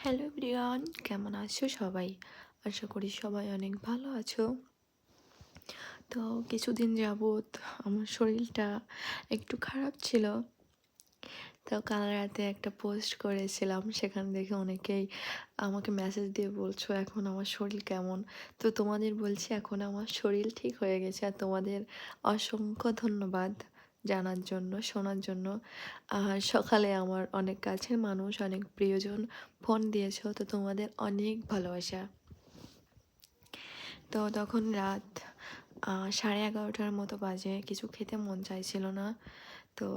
Hello everyone, কেমন আছো সবাই? আশা করি সবাই অনেক ভালো আছো। তো কিছুদিন যাবৎ আমার শরীরটা একটু খারাপ ছিল। তো কাল রাতে একটা পোস্ট করেছিলাম, সেখান দেখে অনেকেই আমাকে মেসেজ দিয়ে বলছো এখন আমার শরীর কেমন। তো তোমাদের বলছি এখন আমার শরীর ঠিক হয়ে গেছে, আর তোমাদের অসংখ্য ধন্যবাদ জানার জন্য, শোনার জন্য। আর সকালে আমার অনেক কাছের মানুষ, অনেক প্রিয়জন ফোন দিয়েছো, তো তোমাদের অনেক ভালোবাসা। তো তখন রাত 11:30টার মতো বাজে, কিছু খেতে মন চাইছিল না। তো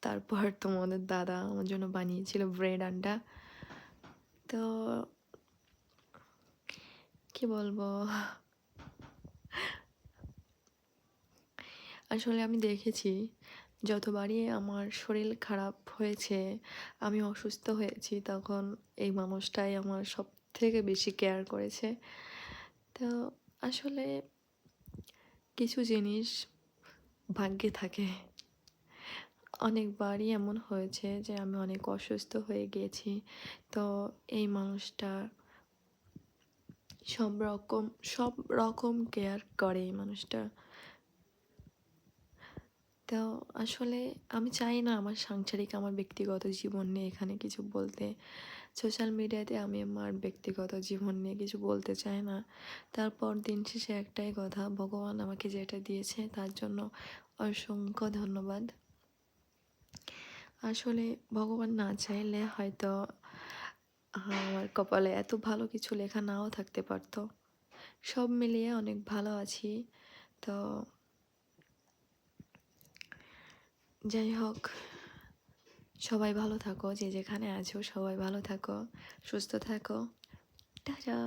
তারপর তোমাদের দাদা আমার জন্য বানিয়েছিল ব্রেড আন্ডা। তো কি বলবো, আসলে আমি দেখেছি যতবারই আমার শরীর খারাপ হয়েছে, আমি অসুস্থ হয়েছি, তখন এই মানুষটাই আমার সব থেকে বেশি কেয়ার করেছে। তো আসলে কিছু জিনিস ভাগ্যে থাকে। অনেকবারই এমন হয়েছে যে আমি অনেক অসুস্থ হয়ে গিয়েছি, তো এই মানুষটা সব রকম সব রকম কেয়ার করে এই মানুষটা। তো আসলে আমি চাই না আমার সাংসারিক, আমার ব্যক্তিগত জীবন নিয়ে এখানে কিছু বলতে। সোশ্যাল মিডিয়াতে আমি আমার ব্যক্তিগত জীবন নিয়ে কিছু বলতে চাই না। তারপর দিন শেষে একটাই কথা, ভগবান আমাকে যেটা দিয়েছে তার জন্য অসংখ্য ধন্যবাদ। আসলে ভগবান না চাইলে হয়তো আমার কপালে এত ভালো কিছু লেখা নাও থাকতে পারতো। সব মিলিয়ে অনেক ভালো আছি। তো যাই হোক, সবাই ভালো থাকো, যে যেখানে আছো সবাই ভালো থাকো, সুস্থ থাকো। টাটা।